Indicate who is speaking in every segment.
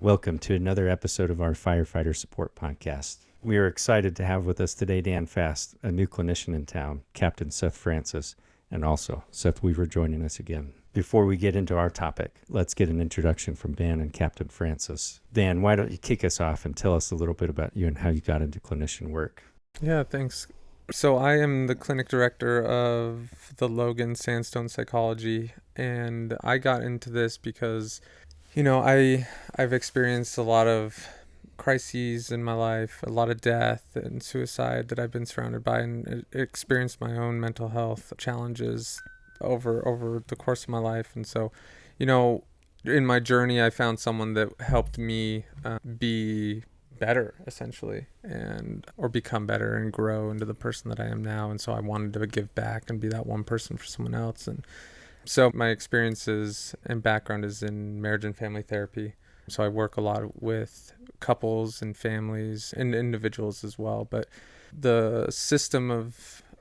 Speaker 1: Welcome to another episode of our Firefighter Support Podcast. We are excited to have with us today Dan Fast, a new clinician in town, Captain Seth Francis, and also Seth Weaver joining us again. Before we get into our topic, let's get an introduction from Dan and Captain Francis. Dan, why don't you kick us off and tell us a little bit about you and how you got into clinician work?
Speaker 2: Yeah, thanks. So I am the clinic director of the Logan Sandstone Psychology, and I got into this because, I've experienced a lot of crises in my life, a lot of death and suicide that I've been surrounded by, and experienced my own mental health challenges over the course of my life. And so, in my journey, I found someone that helped me be better, essentially, or become better and grow into the person that I am now. And so I wanted to give back and be that one person for someone else. And so my experiences and background is in marriage and family therapy. So I work a lot with couples and families and individuals as well. But the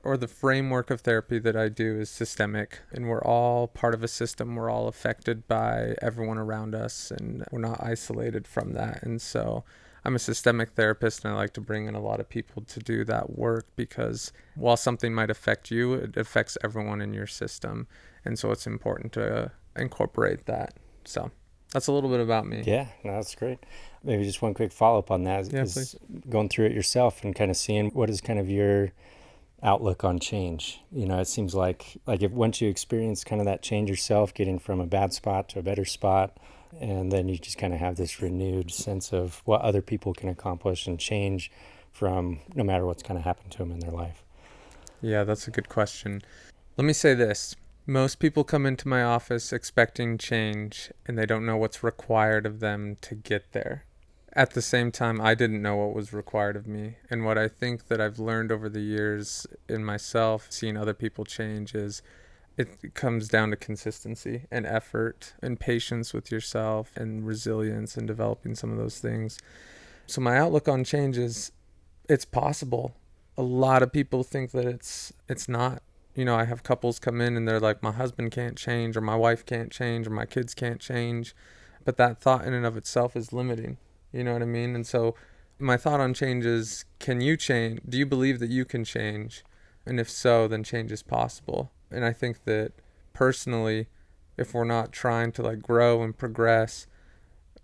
Speaker 2: the framework of therapy that I do is systemic, and we're all part of a system. We're all affected by everyone around us, and we're not isolated from that. And so I'm a systemic therapist, and I like to bring in a lot of people to do that work, because while something might affect you, it affects everyone in your system. And so it's important to incorporate that. So that's a little bit about me.
Speaker 1: Yeah, no, that's great. Maybe just one quick follow-up on that is going through it yourself and kind of seeing what is kind of your outlook on change. It seems like if once you experience kind of that change yourself, getting from a bad spot to a better spot, and then you just kind of have this renewed sense of what other people can accomplish and change from no matter what's kind of happened to them in their life.
Speaker 2: Yeah, that's a good question. Let me say this. Most people come into my office expecting change, and they don't know what's required of them to get there. At the same time, I didn't know what was required of me. And what I think that I've learned over the years in myself, seeing other people change, is it comes down to consistency and effort and patience with yourself and resilience and developing some of those things. So my outlook on change is it's possible. A lot of people think that it's not. I have couples come in and they're like, my husband can't change, or my wife can't change, or my kids can't change. But that thought in and of itself is limiting. You know what I mean? And so my thought on change is, can you change? Do you believe that you can change? And if so, then change is possible. And I think that personally, if we're not trying to grow and progress,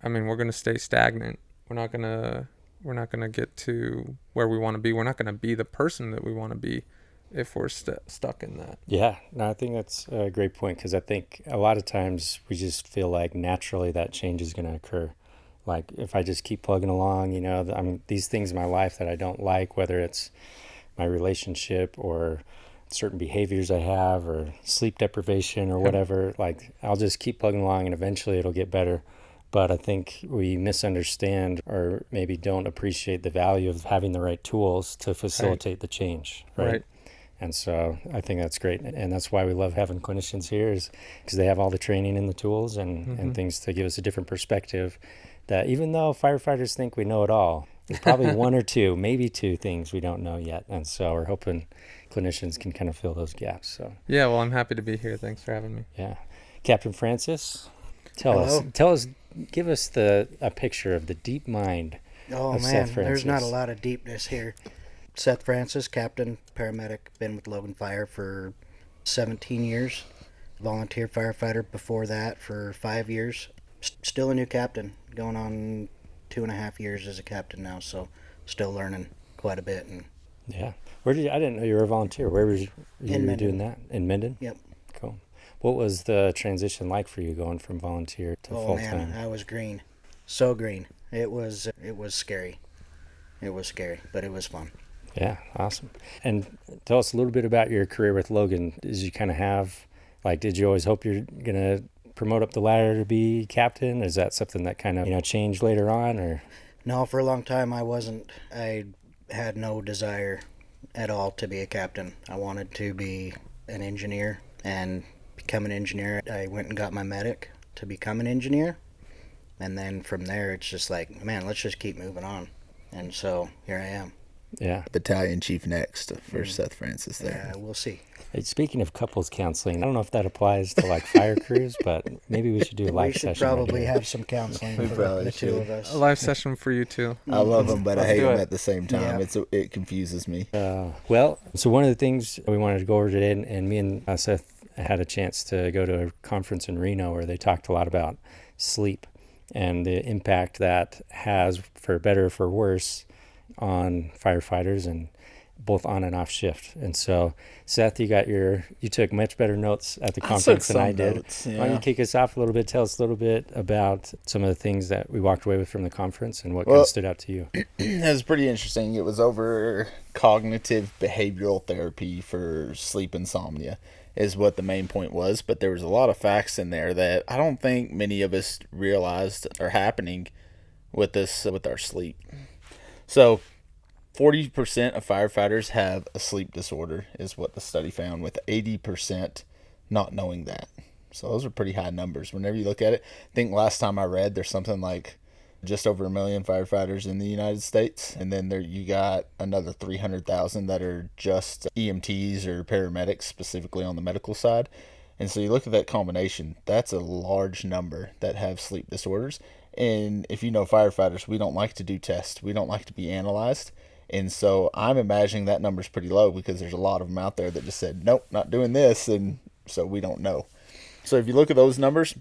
Speaker 2: we're going to stay stagnant. We're not going to get to where we want to be. We're not going to be the person that we want to be if we're stuck in that.
Speaker 1: Yeah, no, I think that's a great point, because I think a lot of times we just feel like naturally that change is going to occur. Like if I just keep plugging along, these things in my life that I don't like, whether it's my relationship or certain behaviors I have or sleep deprivation or whatever, I'll just keep plugging along and eventually it'll get better. But I think we misunderstand or maybe don't appreciate the value of having the right tools to facilitate the change, right? And so I think that's great. And that's why we love having clinicians here, is because they have all the training and the tools and things to give us a different perspective, that even though firefighters think we know it all, there's probably one or two, maybe two things we don't know yet. And so we're hoping clinicians can kind of fill those gaps. So
Speaker 2: yeah, well, I'm happy to be here. Thanks for having me.
Speaker 1: Yeah. Captain Francis, tell us, give us a picture of the deep mind of Seth Francis.
Speaker 3: There's not a lot of deepness here. Seth Francis, captain, paramedic, been with Logan Fire for 17 years. Volunteer firefighter before that for 5 years. Still a new captain, going on 2.5 years as a captain now, so still learning quite a bit. And
Speaker 1: yeah. I didn't know you were a volunteer. Where were you doing that? In Minden?
Speaker 3: Yep.
Speaker 1: Cool. What was the transition like for you going from volunteer to full-time?
Speaker 3: Oh man, I was green. So green. It was scary. It was scary, but it was fun.
Speaker 1: Yeah, awesome. And tell us a little bit about your career with Logan. Did you kind of have, did you always hope you're going to promote up the ladder to be captain? Is that something that kind of, changed later on, or?
Speaker 3: No, for a long time I wasn't. I had no desire at all to be a captain. I wanted to be an engineer and become an engineer. I went and got my medic to become an engineer. And then from there, it's just like, man, let's just keep moving on. And so here I am.
Speaker 1: Yeah.
Speaker 4: battalion chief next for Seth Francis there.
Speaker 3: Yeah, we'll see.
Speaker 1: Hey, speaking of couples counseling, I don't know if that applies to like fire crews, but maybe we should do a
Speaker 3: We
Speaker 1: live
Speaker 3: should
Speaker 1: session. right
Speaker 3: probably
Speaker 1: here.
Speaker 3: have some counseling
Speaker 4: We
Speaker 3: for
Speaker 4: probably
Speaker 3: the two
Speaker 4: should.
Speaker 3: of us.
Speaker 2: A live session for you too.
Speaker 4: I love them, but I
Speaker 2: Let's
Speaker 4: hate
Speaker 2: do
Speaker 4: them
Speaker 2: it.
Speaker 4: at the same time.
Speaker 3: Yeah.
Speaker 4: It confuses me.
Speaker 1: Well, so one of the things we wanted to go over today, and me and Seth had a chance to go to a conference in Reno where they talked a lot about sleep and the impact that has, for better or for worse, on firefighters and both on and off shift. And so, Seth, you took much better notes at the conference than I did.
Speaker 4: Notes,
Speaker 1: Why don't you kick us off a little bit? Tell us a little bit about some of the things that we walked away with from the conference and what kind of stood out to you.
Speaker 4: It was pretty interesting. It was over cognitive behavioral therapy for sleep insomnia is what the main point was, but there was a lot of facts in there that I don't think many of us realized are happening with our sleep. So 40% of firefighters have a sleep disorder is what the study found, with 80% not knowing that. So those are pretty high numbers. Whenever you look at it, I think last time I read there's something like just over 1 million firefighters in the United States, and then there you got another 300,000 that are just EMTs or paramedics, specifically on the medical side. And so you look at that combination, that's a large number that have sleep disorders. And if you know firefighters, we don't like to do tests. We don't like to be analyzed. And so I'm imagining that number's pretty low because there's a lot of them out there that just said, nope, not doing this. And so we don't know. So if you look at those numbers,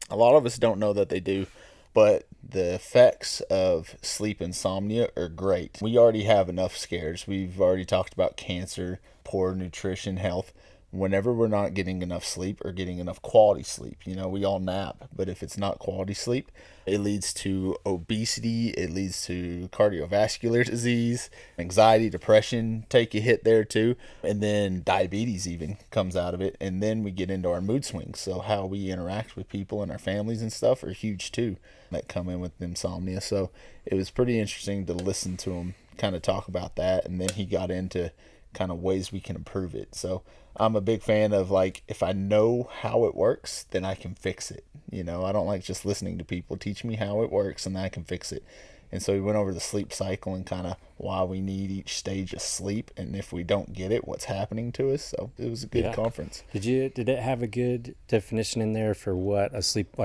Speaker 4: a lot of us don't know that they do. But the effects of sleep insomnia are great. We already have enough scares. We've already talked about cancer, poor nutrition, health. Whenever we're not getting enough sleep or getting enough quality sleep, we all nap, but if it's not quality sleep, it leads to obesity, it leads to cardiovascular disease, anxiety, depression take a hit there too, and then diabetes even comes out of it. And then we get into our mood swings. So how we interact with people and our families and stuff are huge too, that come in with insomnia. So it was pretty interesting to listen to him kind of talk about that, and then he got into kind of ways we can improve it. So I'm a big fan of, like, if I know how it works, then I can fix it. I don't like just listening to people. Teach me how it works and then I can fix it. And so we went over the sleep cycle and kind of why we need each stage of sleep, and if we don't get it, what's happening to us. So it was a good conference.
Speaker 1: Did it have a good definition in there for what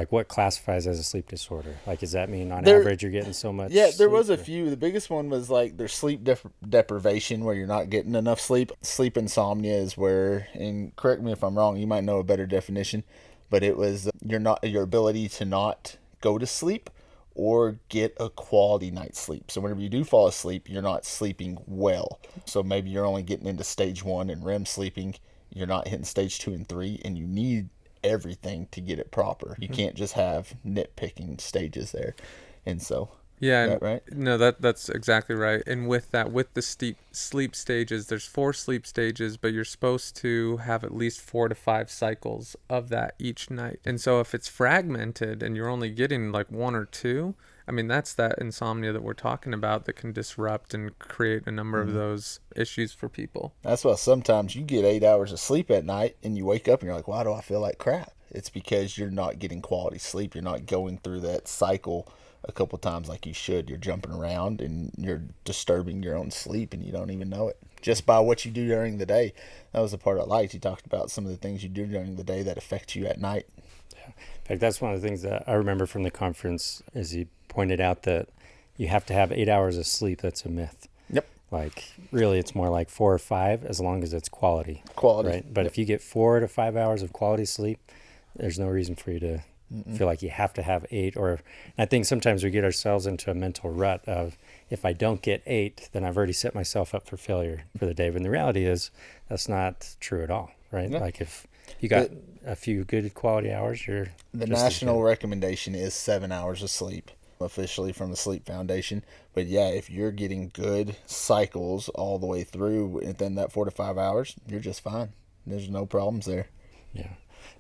Speaker 1: what classifies as a sleep disorder? Like, does that mean on average you're getting so much?
Speaker 4: Yeah, there was a
Speaker 1: or?
Speaker 4: few. The biggest one was like there's sleep deprivation, where you're not getting enough sleep. Sleep insomnia is where, and correct me if I'm wrong, you might know a better definition, but it was your ability to not go to sleep or get a quality night's sleep. So whenever you do fall asleep, you're not sleeping well. So maybe you're only getting into stage 1 and REM sleeping. You're not hitting stage 2 and 3, and you need everything to get it proper. You can't just have nitpicking stages there. And so,
Speaker 2: Yeah,
Speaker 4: is that right?
Speaker 2: No, that's exactly right. And with the sleep stages, there's 4 sleep stages, but you're supposed to have at least 4 to 5 cycles of that each night. And so if it's fragmented and you're only getting like 1 or 2, I mean, that's that insomnia that we're talking about that can disrupt and create a number of those issues for people.
Speaker 4: That's why sometimes you get 8 hours of sleep at night and you wake up and you're like, why do I feel like crap? It's because you're not getting quality sleep. You're not going through that cycle a couple times like you should. You're jumping around and you're disturbing your own sleep and you don't even know it just by what you do during the day. That was the part I liked. He talked about some of the things you do during the day that affect you at night.
Speaker 1: Yeah. In fact, that's one of the things that I remember from the conference is he pointed out that you have to have 8 hours of sleep. That's a myth.
Speaker 4: Yep.
Speaker 1: Like, really, it's more like 4 or 5 as long as it's quality. Right? But if you get 4 to 5 hours of quality sleep, there's no reason for you to feel like you have to have 8. Or I think sometimes we get ourselves into a mental rut of, if I don't get 8, then I've already set myself up for failure for the day. But the reality is that's not true at all, right?
Speaker 4: Yeah.
Speaker 1: Like, if you got a few good quality hours, you're
Speaker 4: the
Speaker 1: just
Speaker 4: national recommendation is 7 hours of sleep, officially from the Sleep Foundation. But yeah, if you're getting good cycles all the way through within that 4 to 5 hours, you're just fine. There's no problems there.
Speaker 1: Yeah.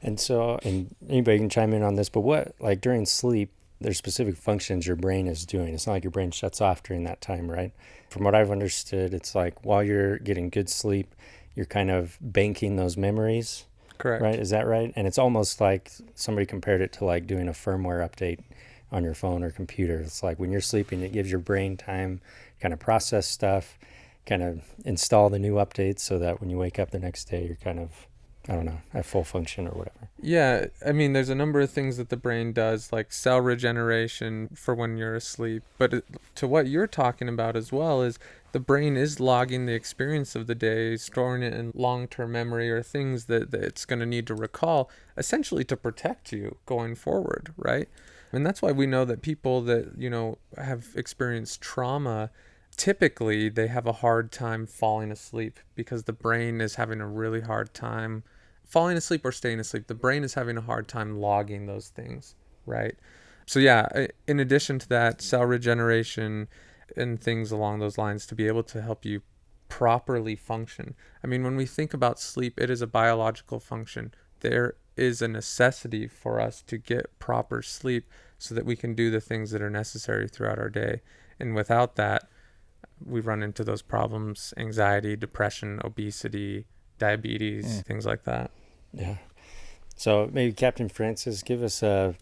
Speaker 1: And so, and anybody can chime in on this, but what, like, during sleep, there's specific functions your brain is doing. It's not like your brain shuts off during that time, right? From what I've understood, it's like while you're getting good sleep, you're kind of banking those memories.
Speaker 2: Correct.
Speaker 1: Right? Is that right? And it's almost like somebody compared it to like doing a firmware update on your phone or computer. It's like when you're sleeping, it gives your brain time to kind of process stuff. kind of install the new updates so that when you wake up the next day, you're kind of, I don't know, at full function or whatever.
Speaker 2: Yeah, I mean, there's a number of things that the brain does, like cell regeneration for when you're asleep. But to what you're talking about as well is the brain is logging the experience of the day, storing it in long-term memory or things that it's going to need to recall, essentially to protect you going forward, right? And that's why we know that people that, have experienced trauma, typically they have a hard time falling asleep because the brain is having a really hard time falling asleep or staying asleep. The brain is having a hard time logging those things, right? So yeah, in addition to that, cell regeneration and things along those lines to be able to help you properly function. I mean, when we think about sleep, it is a biological function. There is a necessity for us to get proper sleep so that we can do the things that are necessary throughout our day. And without that, we run into those problems: anxiety, depression, obesity, diabetes, things like that.
Speaker 1: Yeah. So maybe Captain Francis, give us a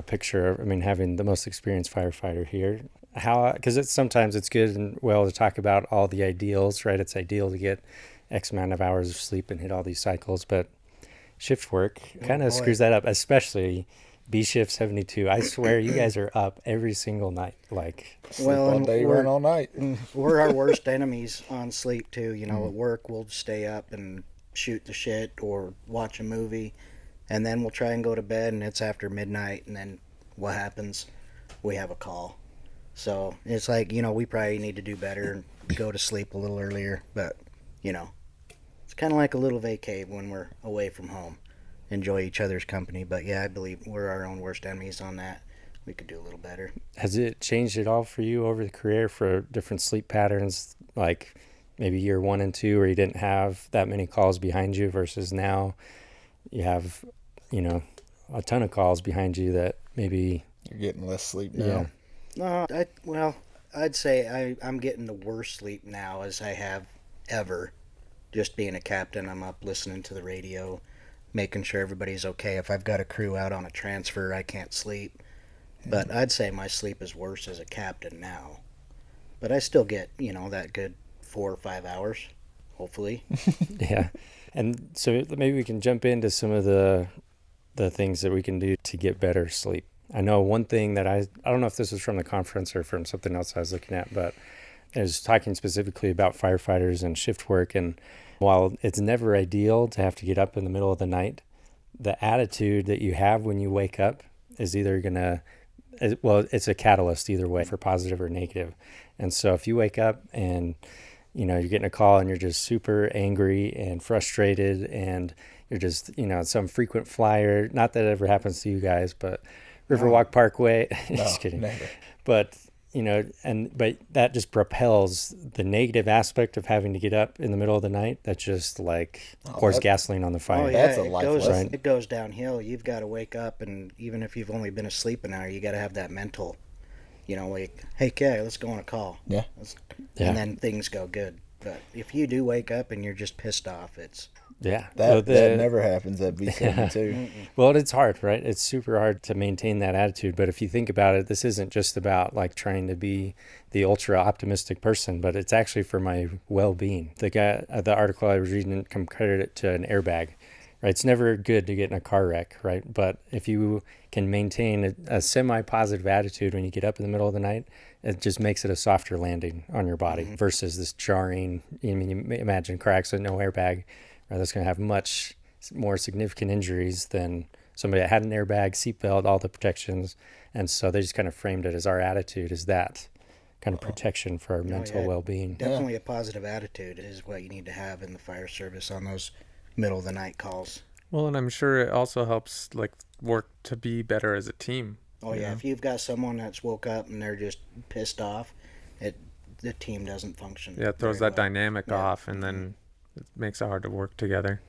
Speaker 1: picture. I mean, having the most experienced firefighter here, how, because sometimes it's good and well to talk about all the ideals, right? It's ideal to get X amount of hours of sleep and hit all these cycles, but shift work kind of screws that up, especially B shift 72. I swear you guys are up every single night. Like,
Speaker 4: Sleep all day, run all night.
Speaker 3: We're our worst enemies on sleep too. At work we'll stay up and shoot the shit or watch a movie, and then we'll try and go to bed, and it's after midnight, and then what happens? We have a call. So it's like, we probably need to do better and go to sleep a little earlier, but it's kind of like a little vacay when we're away from home. Enjoy each other's company, but yeah, I believe we're our own worst enemies on that. We could do a little better.
Speaker 1: Has it changed at all for you over the career for different sleep patterns, like maybe year 1 and 2 where you didn't have that many calls behind you versus now you have, a ton of calls behind you that maybe
Speaker 4: you're getting less sleep now?
Speaker 3: No, I'd say I'm getting the worst sleep now as I have ever. Just being a captain, I'm up listening to the radio, making sure everybody's okay. If I've got a crew out on a transfer, I can't sleep. But I'd say my sleep is worse as a captain now. But I still get, that good 4 or 5 hours, hopefully.
Speaker 1: Yeah. And so maybe we can jump into some of the things that we can do to get better sleep. I know one thing that I don't know if this was from the conference or from something else I was looking at, but I was talking specifically about firefighters and shift work. And while it's never ideal to have to get up in the middle of the night, the attitude that you have when you wake up is either going to, it's a catalyst either way for positive or negative. And so if you wake up and, you're getting a call and you're just super angry and frustrated and you're just, some frequent flyer, not that it ever happens to you guys, but Riverwalk Parkway, just kidding.
Speaker 4: Never.
Speaker 1: But, but that just propels the negative aspect of having to get up in the middle of the night. That just pours gasoline on the fire.
Speaker 3: Oh, yeah,
Speaker 4: That's a life lesson.
Speaker 3: It goes downhill. You've got to wake up, and even if you've only been asleep an hour, you got to have that mental, hey, Kay, let's go on a call.
Speaker 4: Yeah.
Speaker 3: And then things go good. But if you do wake up and you're just pissed off, it's...
Speaker 1: Yeah.
Speaker 4: That never happens at B-72.
Speaker 1: Well, it's hard, right? It's super hard to maintain that attitude. But if you think about it, this isn't just about trying to be the ultra optimistic person, but it's actually for my well-being. The article I was reading compared it to an airbag, right? It's never good to get in a car wreck, right? But if you can maintain a semi-positive attitude when you get up in the middle of the night, it just makes it a softer landing on your body versus this jarring, you imagine car accident, no airbag, right? That's going to have much more significant injuries than somebody that had an airbag, seatbelt, all the protections. And so they just kind of framed it as our attitude is that kind of protection for our mental well-being.
Speaker 3: Definitely a positive attitude is what you need to have in the fire service on those middle of the night calls.
Speaker 2: Well, and I'm sure it also helps work to be better as a team.
Speaker 3: Oh yeah, if you've got someone that's woke up and they're just pissed off, the team doesn't function.
Speaker 2: Yeah, it throws that dynamic off, and then it makes it hard to work together.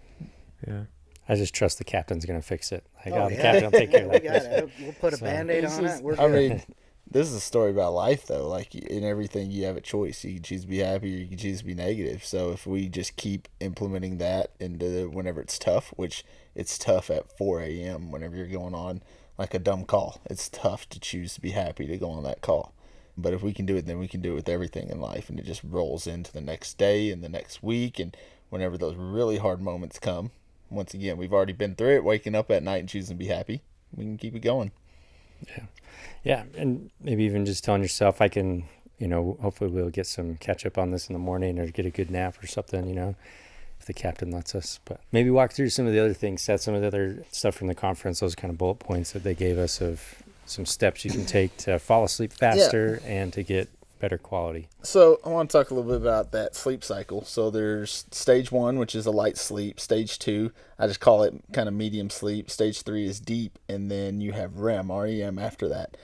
Speaker 2: Yeah.
Speaker 1: I just trust the captain's going to fix it. The captain will take care of that.
Speaker 3: We'll put a Band-Aid on it. We're good.
Speaker 4: This is a story about life, though. In everything, you have a choice. You can choose to be happy or you can choose to be negative. So if we just keep implementing that into whenever it's tough, which it's tough at 4 a.m. whenever you're going on a dumb call. It's tough to choose to be happy to go on that call. But if we can do it, then we can do it with everything in life, and it just rolls into the next day and the next week. And whenever those really hard moments come, once again, we've already been through it, waking up at night and choosing to be happy. We can keep it going.
Speaker 1: Yeah. Yeah. And maybe even just telling yourself, I can, hopefully we'll get some catch up on this in the morning or get a good nap or something, if the captain lets us. But maybe walk through some of the other things, Seth, some of the other stuff from the conference, those kind of bullet points that they gave us of some steps you can take to fall asleep faster and to get better quality.
Speaker 4: So I want to talk a little bit about that sleep cycle. So there's stage 1, which is a light sleep. Stage 2, I just call it kind of medium sleep. Stage 3 is deep, and then you have REM after that.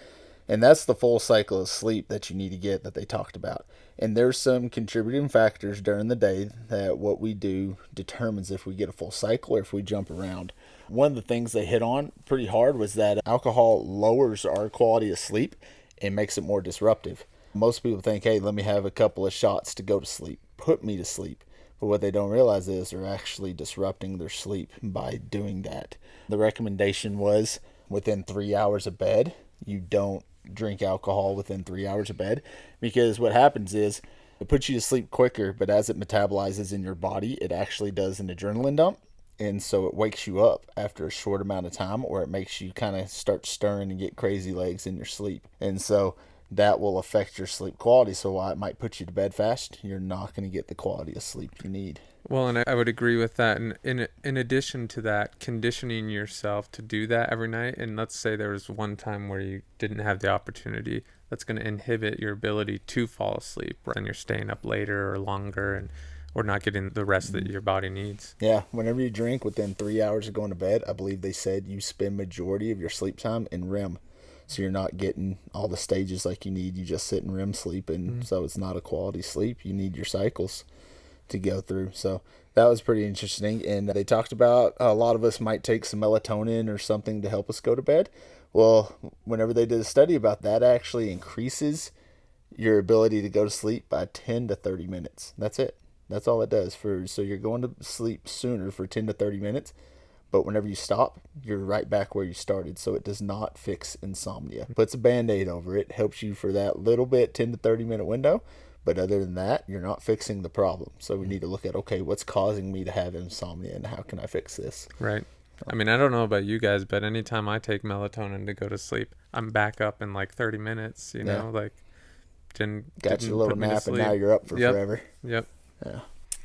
Speaker 4: And that's the full cycle of sleep that you need to get that they talked about. And there's some contributing factors during the day that what we do determines if we get a full cycle or if we jump around. One of the things they hit on pretty hard was that alcohol lowers our quality of sleep and makes it more disruptive. Most people think, hey, let me have a couple of shots to go to sleep, put me to sleep. But what they don't realize is they're actually disrupting their sleep by doing that. The recommendation was within 3 hours of bed, you don't drink alcohol within 3 hours of bed, because what happens is it puts you to sleep quicker, but as it metabolizes in your body, it actually does an adrenaline dump. And so it wakes you up after a short amount of time, or it makes you kind of start stirring and get crazy legs in your sleep. And so that will affect your sleep quality. So while it might put you to bed fast, you're not going to get the quality of sleep you need.
Speaker 2: Well, and I would agree with that. And in addition to that, conditioning yourself to do that every night. And let's say there was one time where you didn't have the opportunity, that's going to inhibit your ability to fall asleep. And you're staying up later or longer or not getting the rest that your body needs.
Speaker 4: Yeah, whenever you drink within 3 hours of going to bed, I believe they said you spend majority of your sleep time in REM. So you're not getting all the stages like you need. You just sit in REM sleep, and so it's not a quality sleep. You need your cycles to go through. So that was pretty interesting. And they talked about a lot of us might take some melatonin or something to help us go to bed. Well, whenever they did a study about that, actually increases your ability to go to sleep by 10 to 30 minutes. That's it. That's all it does. So you're going to sleep sooner for 10 to 30 minutes. But whenever you stop, you're right back where you started. So it does not fix insomnia. Puts a Band-Aid over it, helps you for that little bit, 10 to 30 minute window. But other than that, you're not fixing the problem. So we need to look at, okay, what's causing me to have insomnia and how can I fix this?
Speaker 2: Right. I mean, I don't know about you guys, but anytime I take melatonin to go to sleep, I'm back up in like 30 minutes,
Speaker 4: Got your little nap and now you're up for forever.
Speaker 2: Yep.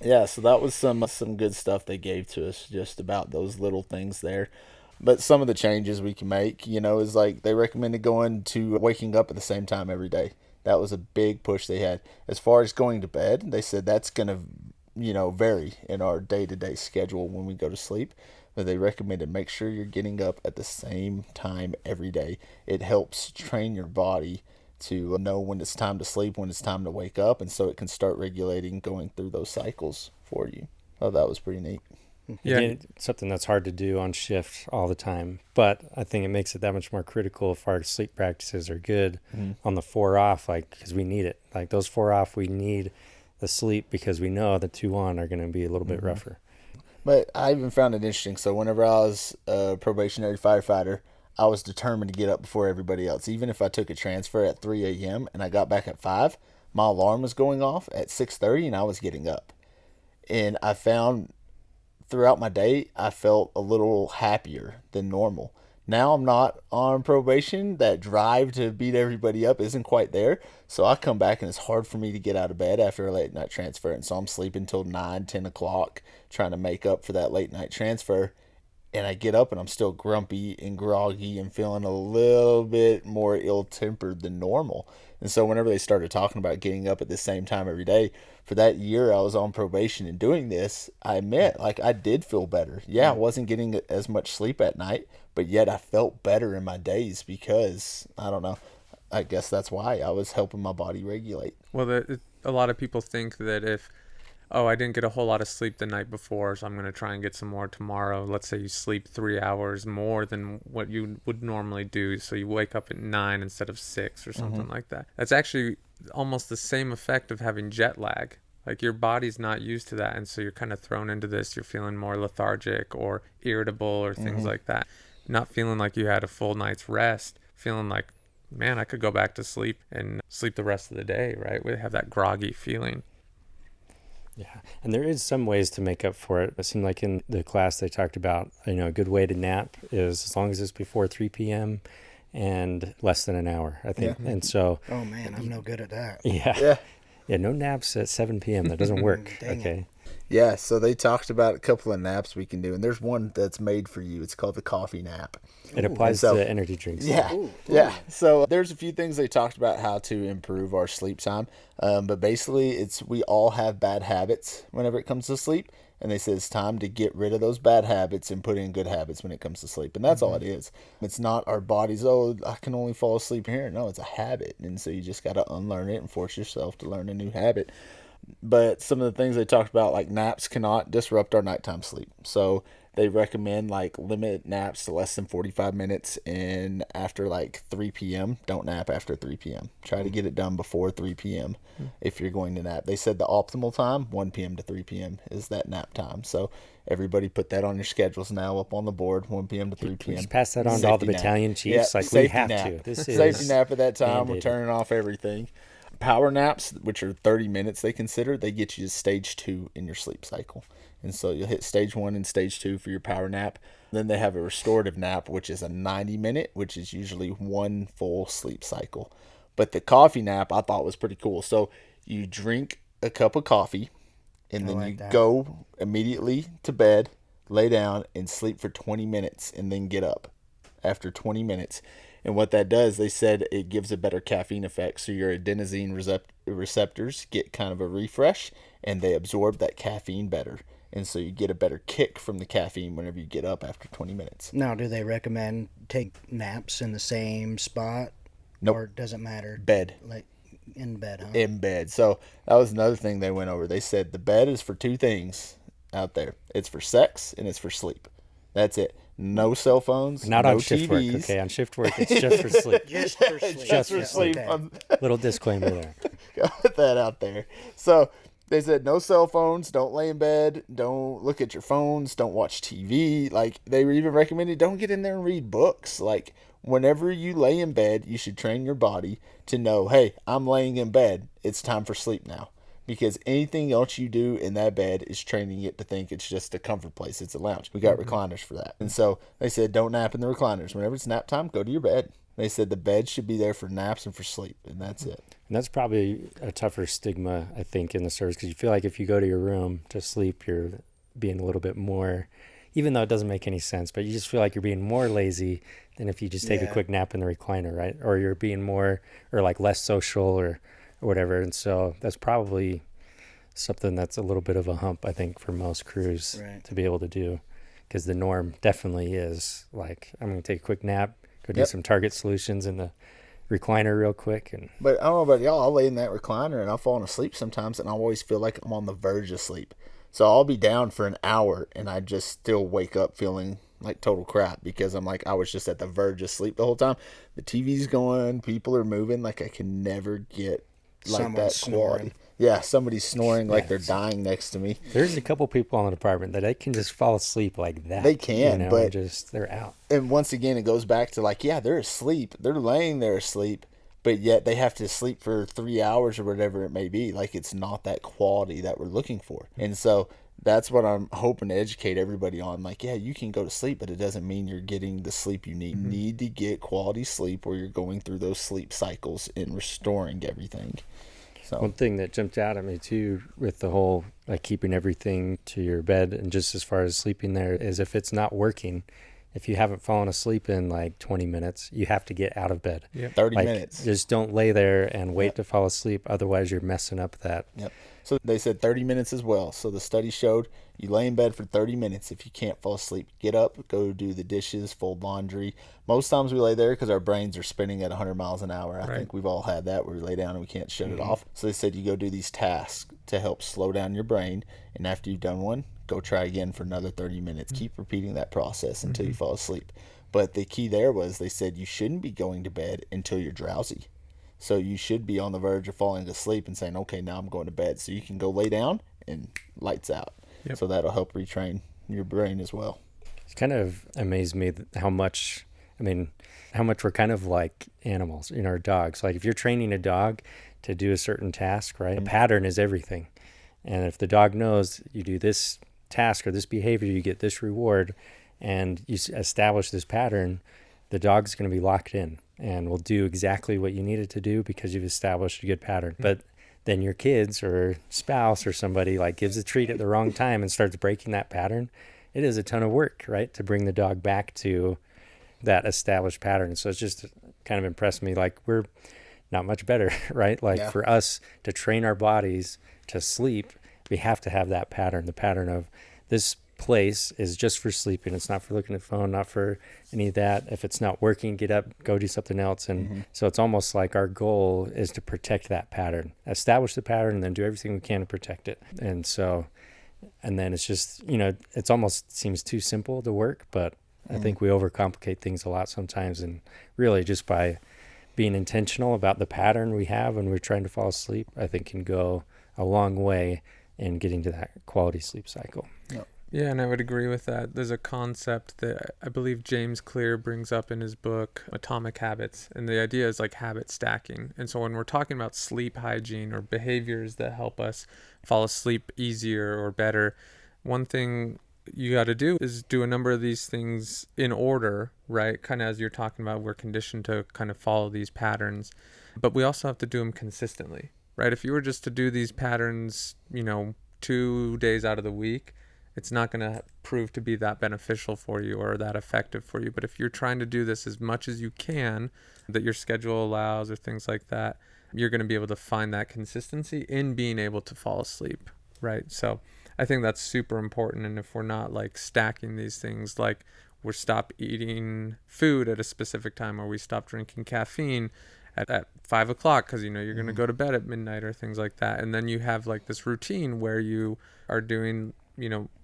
Speaker 4: Yeah, so that was some good stuff they gave to us just about those little things there. But some of the changes we can make, is like they recommended going to waking up at the same time every day. That was a big push they had. As far as going to bed, they said that's going to, vary in our day-to-day schedule when we go to sleep. But they recommended make sure you're getting up at the same time every day. It helps train your body to know when it's time to sleep, when it's time to wake up, and so it can start regulating going through those cycles for you. Oh, that was pretty neat.
Speaker 1: Yeah, again, something that's hard to do on shift all the time, but I think it makes it that much more critical if our sleep practices are good on the 4 off, because we need it. Like those 4 off, we need the sleep because we know the 2 on are going to be a little bit rougher.
Speaker 4: But I even found it interesting. So whenever I was a probationary firefighter, I was determined to get up before everybody else. Even if I took a transfer at 3 a.m. and I got back at 5, my alarm was going off at 6:30 and I was getting up. And I found throughout my day, I felt a little happier than normal. Now I'm not on probation. That drive to beat everybody up isn't quite there. So I come back and it's hard for me to get out of bed after a late night transfer. And so I'm sleeping till 9, 10 o'clock trying to make up for that late night transfer. And I get up and I'm still grumpy and groggy and feeling a little bit more ill-tempered than normal. And so whenever they started talking about getting up at the same time every day, for that year I was on probation and doing this, I admit, I did feel better. Yeah, I wasn't getting as much sleep at night, but yet I felt better in my days because, I don't know, I guess that's why I was helping my body regulate.
Speaker 2: Well, a lot of people think that if, I didn't get a whole lot of sleep the night before, so I'm going to try and get some more tomorrow. Let's say you sleep 3 hours more than what you would normally do, so you wake up at 9 instead of 6 or something like that. That's actually almost the same effect of having jet lag. Like your body's not used to that, and so you're kind of thrown into this. You're feeling more lethargic or irritable or things like that. Not feeling like you had a full night's rest, feeling like man, I could go back to sleep and sleep the rest of the day, right? We have that groggy feeling.
Speaker 1: Yeah, and there is some ways to make up for it. It seemed like in the class they talked about, a good way to nap is as long as it's before 3 p.m. and less than an hour, I think.
Speaker 4: Yeah.
Speaker 1: And so,
Speaker 3: Oh man, I'm no good at that.
Speaker 1: yeah, no naps at 7 p.m. That doesn't work.
Speaker 3: Dang
Speaker 1: Okay.
Speaker 4: Yeah, so they talked about a couple of naps we can do, and there's one that's made for you. It's called the coffee nap.
Speaker 1: It applies
Speaker 4: And so-
Speaker 1: to energy drinks.
Speaker 4: Yeah, yeah. So there's a few things they talked about how to improve our sleep time, but basically we all have bad habits whenever it comes to sleep, and they said it's time to get rid of those bad habits and put in good habits when it comes to sleep, and that's all it is. It's not our bodies, I can only fall asleep here. No, it's a habit, and so you just got to unlearn it and force yourself to learn a new habit. But some of the things they talked about, like naps cannot disrupt our nighttime sleep. So they recommend limit naps to less than 45 minutes, and after 3 p.m. Don't nap after 3 p.m. Try to get it done before 3 p.m. if you're going to nap. They said the optimal time, 1 p.m. to 3 p.m. is that nap time. So everybody put that on your schedules now up on the board, 1 p.m. to 3 p.m.
Speaker 1: Just pass that on to all the
Speaker 4: Safety nap.
Speaker 1: battalion chiefs.
Speaker 4: Yeah,
Speaker 1: We
Speaker 4: safety
Speaker 1: have
Speaker 4: nap.
Speaker 1: to. This is
Speaker 4: Safety nap at that time. We're
Speaker 1: mandated.
Speaker 4: turning off everything. Power naps, which are 30 minutes they get you to stage 2 in your sleep cycle. And so you'll hit stage 1 and stage 2 for your power nap. Then they have a restorative nap, which is a 90-minute, which is usually 1 full sleep cycle. But the coffee nap I thought was pretty cool. So you drink a cup of coffee, and then you go immediately to bed, lay down, and sleep for 20 minutes, and then get up after 20 minutes. And what that does, they said it gives a better caffeine effect. So your adenosine receptors get kind of a refresh, and they absorb that caffeine better. And so you get a better kick from the caffeine whenever you get up after 20 minutes.
Speaker 3: Now, do they recommend take naps in the same spot?
Speaker 4: Nope.
Speaker 3: Or does it matter?
Speaker 4: Bed.
Speaker 3: Like in bed, huh?
Speaker 4: In bed. So that was another thing they went over. They said the bed is for 2 things out there. It's for sex and it's for sleep. That's it. No cell phones,
Speaker 1: Not
Speaker 4: no
Speaker 1: on shift
Speaker 4: TVs.
Speaker 1: work. Okay, on shift work, it's just for sleep.
Speaker 3: Just for sleep.
Speaker 4: Just for
Speaker 3: Yeah,
Speaker 4: sleep.
Speaker 3: okay.
Speaker 1: Little disclaimer there.
Speaker 4: Got that out there. So they said no cell phones, don't lay in bed, don't look at your phones, don't watch TV. They were even recommended don't get in there and read books. Whenever you lay in bed, you should train your body to know, hey, I'm laying in bed. It's time for sleep now. Because anything else you do in that bed is training it to think it's just a comfort place. It's a lounge. We got recliners for that. And so they said don't nap in the recliners. Whenever it's nap time, go to your bed. They said the bed should be there for naps and for sleep, and that's it.
Speaker 1: And that's probably a tougher stigma, I think, in the service, because you feel like if you go to your room to sleep, you're being a little bit more, even though it doesn't make any sense, but you just feel like you're being more lazy than if you just take a quick nap in the recliner, right? Or you're being more, or less social or whatever. And so that's probably something that's a little bit of a hump, I think, for most crews to be able to do, because the norm definitely is I'm going to take a quick nap, go do some target solutions in the recliner real quick.
Speaker 4: But I don't know about y'all, I'll lay in that recliner and I'll fall asleep sometimes, and I always feel like I'm on the verge of sleep. So I'll be down for an hour and I just still wake up feeling like total crap, because I'm I was just at the verge of sleep the whole time. The TV's going, people are moving, I can never get
Speaker 3: Someone's
Speaker 4: that quality.
Speaker 3: snoring.
Speaker 4: Yeah, somebody's snoring like they're dying next to me.
Speaker 1: There's a couple people in the department that they can just fall asleep like that.
Speaker 4: They can, but
Speaker 1: they're out.
Speaker 4: And once again, it goes back to they're asleep. They're laying there asleep, but yet they have to sleep for 3 hours or whatever it may be. It's not that quality that we're looking for. And so that's what I'm hoping to educate everybody on. You can go to sleep, but it doesn't mean you're getting the sleep you need. You need to get quality sleep where you're going through those sleep cycles and restoring everything. So
Speaker 1: one thing that jumped out at me too with the whole keeping everything to your bed, and just as far as sleeping there, is if it's not working, if you haven't fallen asleep in 20 minutes, you have to get out of bed.
Speaker 4: 30 minutes.
Speaker 1: Just don't lay there and wait to fall asleep. Otherwise you're messing up that.
Speaker 4: Yep. So they said 30 minutes as well. So the study showed you lay in bed for 30 minutes. If you can't fall asleep, get up, go do the dishes, fold laundry. Most times we lay there because our brains are spinning at 100 miles an hour. I think we've all had that where we lay down and we can't shut it off. So they said you go do these tasks to help slow down your brain. And after you've done one, go try again for another 30 minutes. Keep repeating that process until you fall asleep. But the key there was they said you shouldn't be going to bed until you're drowsy. So you should be on the verge of falling asleep and saying, okay, now I'm going to bed. So you can go lay down and lights out. So that'll help retrain your brain as well.
Speaker 1: It's kind of amazed me how much I mean, how much we're kind of like animals, our dogs. Like if you're training a dog to do a certain task, right? A pattern is everything. And if the dog knows you do this task or this behavior, you get this reward, and you establish this pattern, the dog's going to be locked in and will do exactly what you need it to do because you've established a good pattern. But then your kids or spouse or somebody like gives a treat at the wrong time and starts breaking that pattern, it is a ton of work, right? To bring the dog back to that established pattern. So it's just kind of impressed me. Like we're not much better, right? Like for us to train our bodies to sleep, we have to have that pattern, the pattern of this place is just for sleeping. It's not for looking at the phone, not for any of that. If it's not working, get up, go do something else. And so it's almost like our goal is to protect that pattern, establish the pattern, and then do everything we can to protect it. And so, and then it's just, it's almost seems too simple to work, but I think we overcomplicate things a lot sometimes. And really just by being intentional about the pattern we have when we're trying to fall asleep, I think can go a long way in getting to that quality sleep cycle.
Speaker 4: Yep.
Speaker 2: Yeah, and I would agree with that. There's a concept that I believe James Clear brings up in his book, Atomic Habits. And the idea is like habit stacking. And so when we're talking about sleep hygiene or behaviors that help us fall asleep easier or better, one thing you got to do is do a number of these things in order, right? Kind of as you're talking about, we're conditioned to kind of follow these patterns. But we also have to do them consistently, right? If you were just to do these patterns, 2 days out of the week, it's not going to prove to be that beneficial for you or that effective for you. But if you're trying to do this as much as you can, that your schedule allows or things like that, you're going to be able to find that consistency in being able to fall asleep, right? So I think that's super important. And if we're not like stacking these things, like we stop eating food at a specific time or we stop drinking caffeine at 5 o'clock because you're going to go to bed at midnight or things like that, and then you have like this routine where you are doing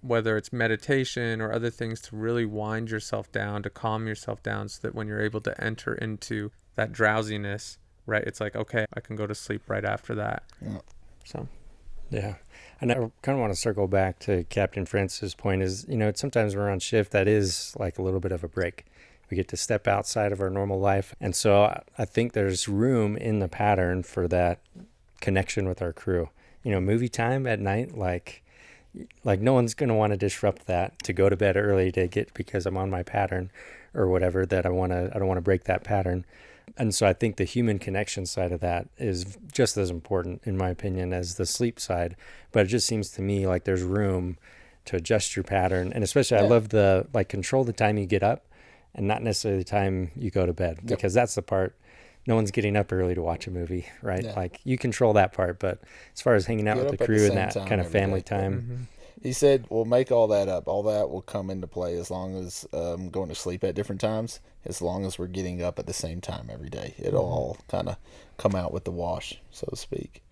Speaker 2: whether it's meditation or other things to really wind yourself down, to calm yourself down so that when you're able to enter into that drowsiness, right, it's like, okay, I can go to sleep right after that. So
Speaker 1: yeah. And I kind of want to circle back to Captain Francis' point is, sometimes we're on shift that is like a little bit of a break. We get to step outside of our normal life. And so I think there's room in the pattern for that connection with our crew. Movie time at night, like no one's going to want to disrupt that, to go to bed early because I'm on my pattern or whatever, that I don't want to break that pattern. And so I think the human connection side of that is just as important, in my opinion, as the sleep side. But it just seems to me like there's room to adjust your pattern. And especially I love the, control the time you get up and not necessarily the time you go to bed, because that's the part. No one's getting up early to watch a movie, right? Yeah. Like you control that part, but as far as hanging out with the crew and that kind of family time.
Speaker 4: He said, we'll make all that up. All that will come into play as long as going to sleep at different times, as long as we're getting up at the same time every day. It'll all kind of come out with the wash, so to speak.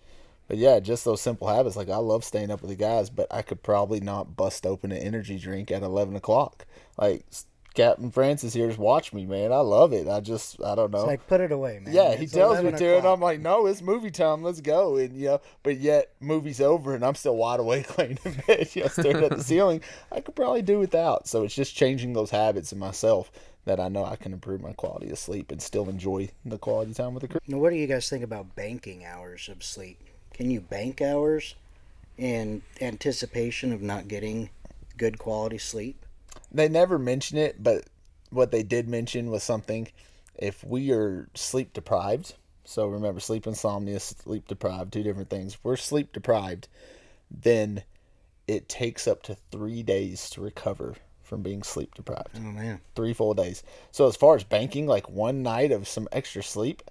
Speaker 4: But yeah, just those simple habits. Like I love staying up with the guys, but I could probably not bust open an energy drink at 11 o'clock. Like Captain Francis here, just watch me, man. I love it. I don't know.
Speaker 3: It's like, put it away, man.
Speaker 4: Yeah, he tells me to, and I'm like, no, it's movie time. Let's go. And, but yet movie's over, and I'm still wide awake laying in bed, staring at the ceiling. I could probably do without. So it's just changing those habits in myself that I know I can improve my quality of sleep and still enjoy the quality time with the crew.
Speaker 3: Now, what do you guys think about banking hours of sleep? Can you bank hours in anticipation of not getting good quality sleep?
Speaker 4: They never mention it, but what they did mention was something. If we are sleep deprived, so remember sleep insomnia, sleep deprived, two different things. If we're sleep deprived, then it takes up to 3 days to recover from being sleep deprived.
Speaker 3: Oh, man.
Speaker 4: 3 full days. So as far as banking, like one night of some extra sleep,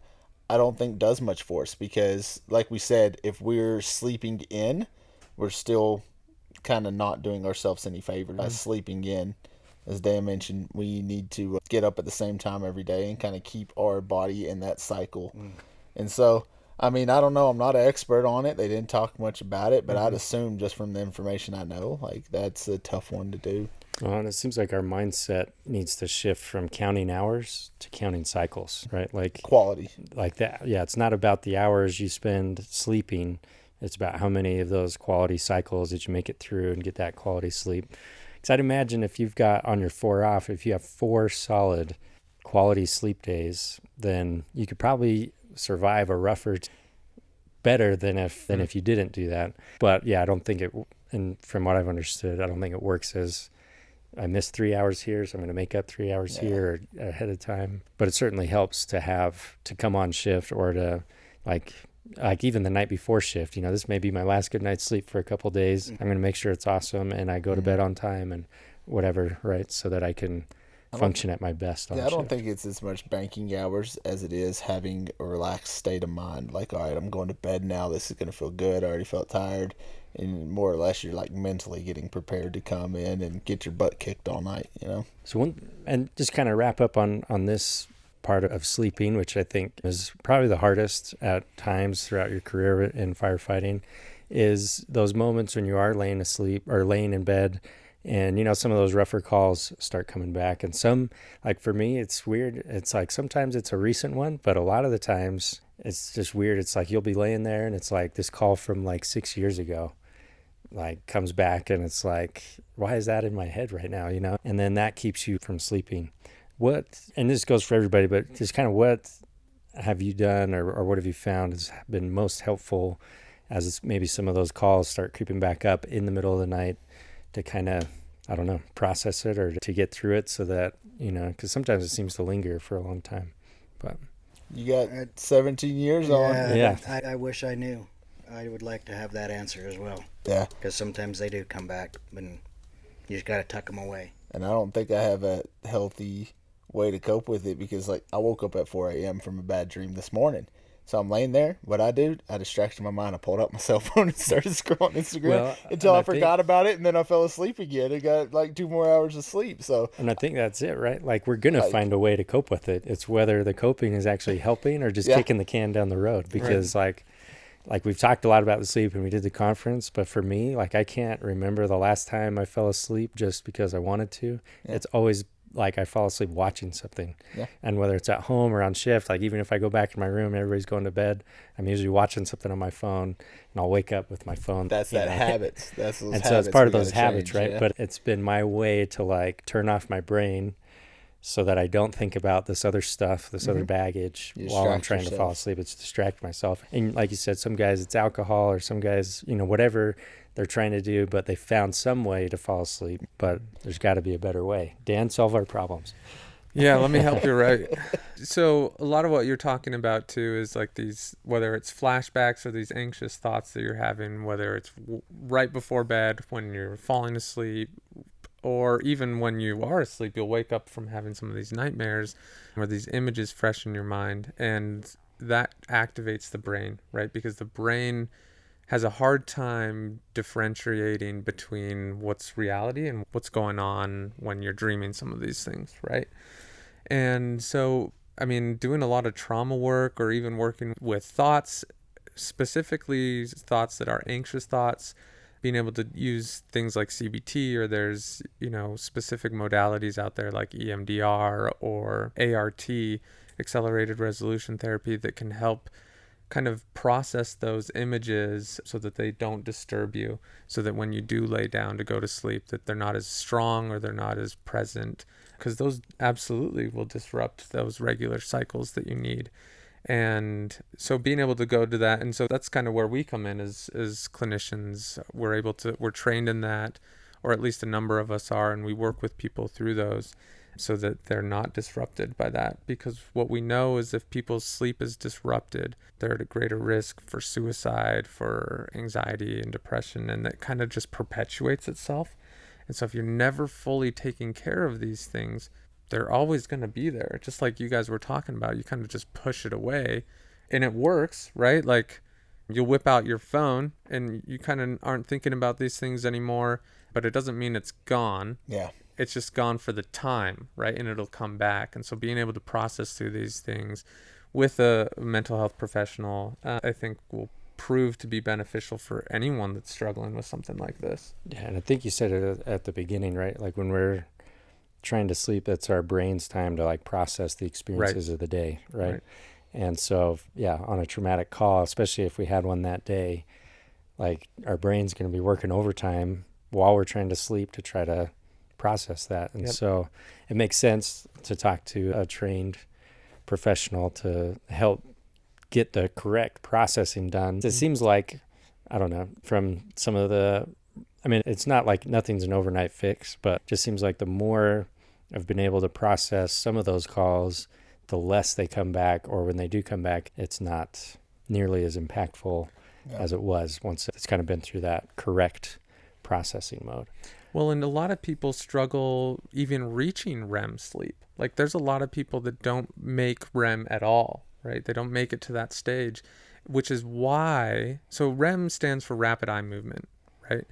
Speaker 4: I don't think does much for us because, like we said, if we're sleeping in, we're still kind of not doing ourselves any favor by sleeping in. As Dan mentioned, we need to get up at the same time every day and kind of keep our body in that cycle. And so, I mean, I don't know. I'm not an expert on it. They didn't talk much about it, but I'd assume just from the information I know, like that's a tough one to do.
Speaker 1: Well, and it seems like our mindset needs to shift from counting hours to counting cycles, right? Like
Speaker 4: quality. Like
Speaker 1: that. Yeah, it's not about the hours you spend sleeping. It's about how many of those quality cycles did you make it through and get that quality sleep. Because I'd imagine if you've got on your 4 off, if you have 4 solid quality sleep days, then you could probably survive a rougher better than if you didn't do that. But yeah, I don't think it, and from what I've understood, I don't think it works as I missed 3 hours here, so I'm going to make up 3 hours here ahead of time. But it certainly helps to come on shift, or to like even the night before shift. This may be my last good night's sleep for a couple of days. I'm going to make sure it's awesome and I go to bed on time and whatever, right? So that I can function at my best on
Speaker 4: I don't
Speaker 1: shift.
Speaker 4: think it's as much banking hours as it is having a relaxed state of mind. Like, all right, I'm going to bed now. This is going to feel good. I already felt tired. And more or less, you're like mentally getting prepared to come in and get your butt kicked all night,
Speaker 1: So and just kind of wrap up on this part of sleeping, which I think is probably the hardest at times throughout your career in firefighting, is those moments when you are laying asleep or laying in bed, and some of those rougher calls start coming back. And some, like for me, it's weird. It's like sometimes it's a recent one, but a lot of the times it's just weird. It's like you'll be laying there and it's like this call from like 6 years ago like comes back, and it's like, why is that in my head right now? And then that keeps you from sleeping. And this goes for everybody, but just kind of what have you done, or what have you found has been most helpful as maybe some of those calls start creeping back up in the middle of the night, to kind of, I don't know, process it or to get through it, so that, because sometimes it seems to linger for a long time. But
Speaker 4: you got 17 years on.
Speaker 1: Yeah.
Speaker 3: I wish I knew. I would like to have that answer as well.
Speaker 4: Yeah.
Speaker 3: Because sometimes they do come back, and you just got to tuck them away.
Speaker 4: And I don't think I have a healthy way to cope with it, because like I woke up at 4 a.m. from a bad dream this morning. So I'm laying there. What I distracted my mind. I pulled out my cell phone and started scrolling Instagram until I forgot about it, and then I fell asleep again and got like 2 more hours of sleep. So,
Speaker 1: and I think that's it, right? Like, we're going to find a way to cope with it. It's whether the coping is actually helping or just kicking the can down the road. Because like we've talked a lot about the sleep and we did the conference, but for me, like, I can't remember the last time I fell asleep just because I wanted to. Yeah. It's always like I fall asleep watching something. Yeah. And whether it's at home or on shift, like even if I go back to my room and everybody's going to bed, I'm usually watching something on my phone, and I'll wake up with my phone.
Speaker 4: That's that habits. That's those
Speaker 1: and
Speaker 4: habits.
Speaker 1: So it's part of those habits,
Speaker 4: change,
Speaker 1: right?
Speaker 4: Yeah.
Speaker 1: But it's been my way to like turn off my brain so that I don't think about this other stuff, this other baggage while I'm trying to fall asleep. It's distract myself. And like you said, some guys it's alcohol, or some guys, whatever they're trying to do, but they found some way to fall asleep. But there's got to be a better way. Dan, solve our problems.
Speaker 2: Yeah, let me help you, right? So a lot of what you're talking about too is like these, whether it's flashbacks or these anxious thoughts that you're having, whether it's right before bed when you're falling asleep, or even when you are asleep, you'll wake up from having some of these nightmares or these images fresh in your mind, and that activates the brain, right? Because the brain has a hard time differentiating between what's reality and what's going on when you're dreaming some of these things, right? And so, I mean, doing a lot of trauma work, or even working with thoughts, specifically thoughts that are anxious thoughts, being able to use things like CBT, or there's, specific modalities out there like EMDR or ART, accelerated resolution therapy, that can help kind of process those images so that they don't disturb you, so that when you do lay down to go to sleep, that they're not as strong or they're not as present, because those absolutely will disrupt those regular cycles that you need. And so being able to go to that, and so that's kind of where we come in as clinicians. We're trained in that, or at least a number of us are, and we work with people through those so that they're not disrupted by that. Because what we know is if people's sleep is disrupted, they're at a greater risk for suicide, for anxiety and depression, and that kind of just perpetuates itself. And so if you're never fully taking care of these things, they're always going to be there. Just like you guys were talking about, you kind of just push it away, and it works, right? Like, you'll whip out your phone and you kind of aren't thinking about these things anymore, but it doesn't mean it's gone.
Speaker 4: Yeah.
Speaker 2: It's just gone for the time, right? And it'll come back. And so being able to process through these things with a mental health professional, I think will prove to be beneficial for anyone that's struggling with something like this.
Speaker 1: Yeah, and I think you said it at the beginning, right? Like, when we're trying to sleep, that's our brain's time to like process the experiences of the day, right? And so, yeah, on a traumatic call, especially if we had one that day, like, our brain's going to be working overtime while we're trying to sleep to try to process that. And
Speaker 2: Yep.
Speaker 1: so it makes sense to talk to a trained professional to help get the correct processing done. It seems like, I don't know, from some of the, I mean, it's not like nothing's an overnight fix, but it just seems like the more I've been able to process some of those calls, the less they come back, or when they do come back, it's not nearly as impactful as it was once it's kind of been through that correct processing mode.
Speaker 2: Well, and a lot of people struggle even reaching REM sleep. Like there's a lot of people that don't make REM at all, right? They don't make it to that stage, which is why, so REM stands for rapid eye movement, right?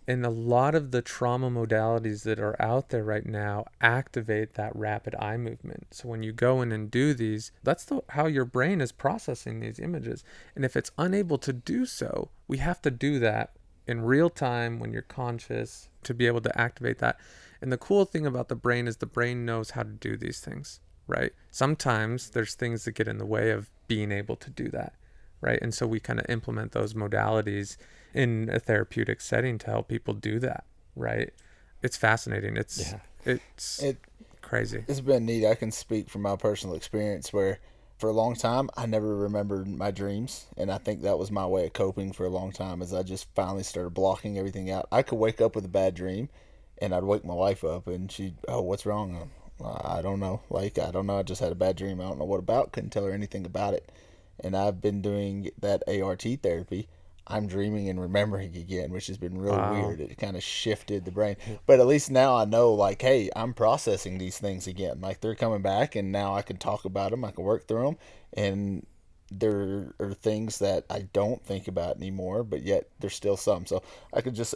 Speaker 2: And a lot of the trauma modalities that are out there right now activate that rapid eye movement. So when you go in and do these, that's how your brain is processing these images. And if it's unable to do so, we have to do that in real time when you're conscious to be able to activate that. And the cool thing about the brain is the brain knows how to do these things, right? Sometimes there's things that get in the way of being able to do that, right? And so we kind of implement those modalities in a therapeutic setting to help people do that, right? It's fascinating. It's crazy.
Speaker 4: It's been neat. I can speak from my personal experience where for a long time I never remembered my dreams, and I think that was my way of coping for a long time, as I just finally started blocking everything out. I could wake up with a bad dream and I'd wake my wife up and she'd, oh, what's wrong? I don't know. Like, I don't know. I just had a bad dream. I don't know what about. Couldn't tell her anything about it. And I've been doing that ART therapy. I'm dreaming and remembering again, which has been real weird. It kind of shifted the brain. But at least now I know, like, hey, I'm processing these things again. Like, they're coming back, and now I can talk about them. I can work through them. And there are things that I don't think about anymore, but yet there's still some. So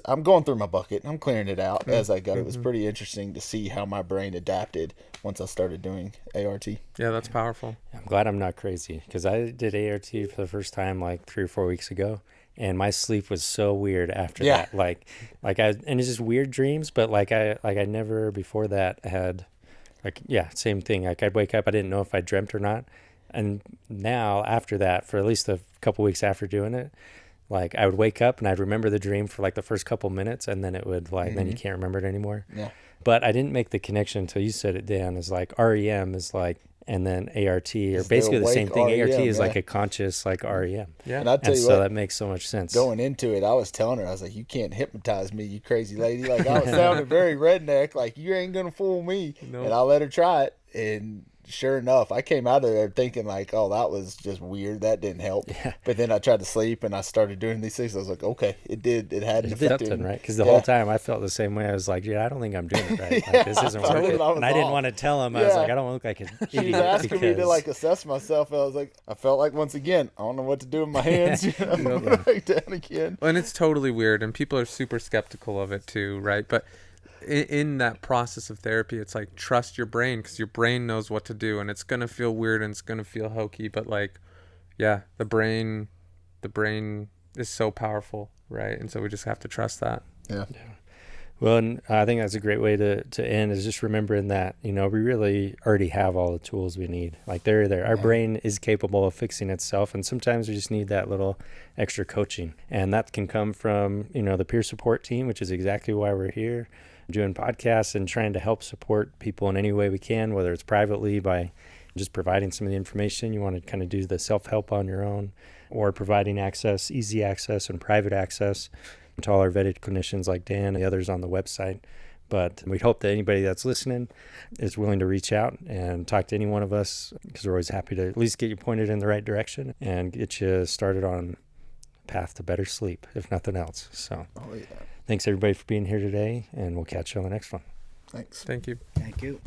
Speaker 4: I'm going through my bucket. I'm clearing it out as I go. It was pretty interesting to see how my brain adapted once I started doing ART.
Speaker 2: Yeah, that's powerful.
Speaker 1: I'm glad I'm not crazy, because I did ART for the first time like 3 or 4 weeks ago. And my sleep was so weird after that. And it's just weird dreams, but I never before that had, same thing. Like, I'd wake up, I didn't know if I dreamt or not. And now after that, for at least a couple weeks after doing it, like, I would wake up and I'd remember the dream for like the first couple minutes, and then it would then you can't remember it anymore. Yeah. But I didn't make the connection until you said it, Dan, is like REM is like, and then ART are basically the same thing.
Speaker 4: REM,
Speaker 1: ART is like a conscious, like REM.
Speaker 2: Yeah.
Speaker 4: And I tell you
Speaker 1: so
Speaker 4: what,
Speaker 1: that makes so much sense.
Speaker 4: Going into it, I was telling her, I was like, you can't hypnotize me, you crazy lady. Like, I was sounding very redneck, like, you ain't going to fool me. Nope. And I let her try it. And sure enough, I came out of there thinking like, oh, that was just weird. That didn't help. Yeah. But then I tried to sleep and I started doing these things. I was like, okay, it did. It had an effect.
Speaker 1: Something, right? Because the whole time I felt the same way. I was like, I don't think I'm doing it right. Like, this isn't working. And I didn't want to tell him. I was like, I don't look like an idiot.
Speaker 4: She was asking me to like assess myself. And I was like, I felt like, once again, I don't know what to do with my hands. Right down again.
Speaker 2: And it's totally weird. And people are super skeptical of it too, right? But in that process of therapy, it's like, trust your brain, because your brain knows what to do, and it's going to feel weird and it's going to feel hokey, but like, yeah, the brain is so powerful, right? And so we just have to trust that.
Speaker 4: Yeah.
Speaker 1: Well, and I think that's a great way to end, is just remembering that, we really already have all the tools we need. Like, they're there. Our brain is capable of fixing itself, and sometimes we just need that little extra coaching. And that can come from, the peer support team, which is exactly why we're here, doing podcasts and trying to help support people in any way we can, whether it's privately by just providing some of the information. You want to kind of do the self-help on your own, or providing access, easy access and private access to all our vetted clinicians like Dan and the others on the website. But we hope that anybody that's listening is willing to reach out and talk to any one of us, because we're always happy to at least get you pointed in the right direction and get you started on a path to better sleep, if nothing else. So thanks everybody for being here today, and we'll catch you on the next one.
Speaker 4: Thanks.
Speaker 2: Thank you.
Speaker 3: Thank you.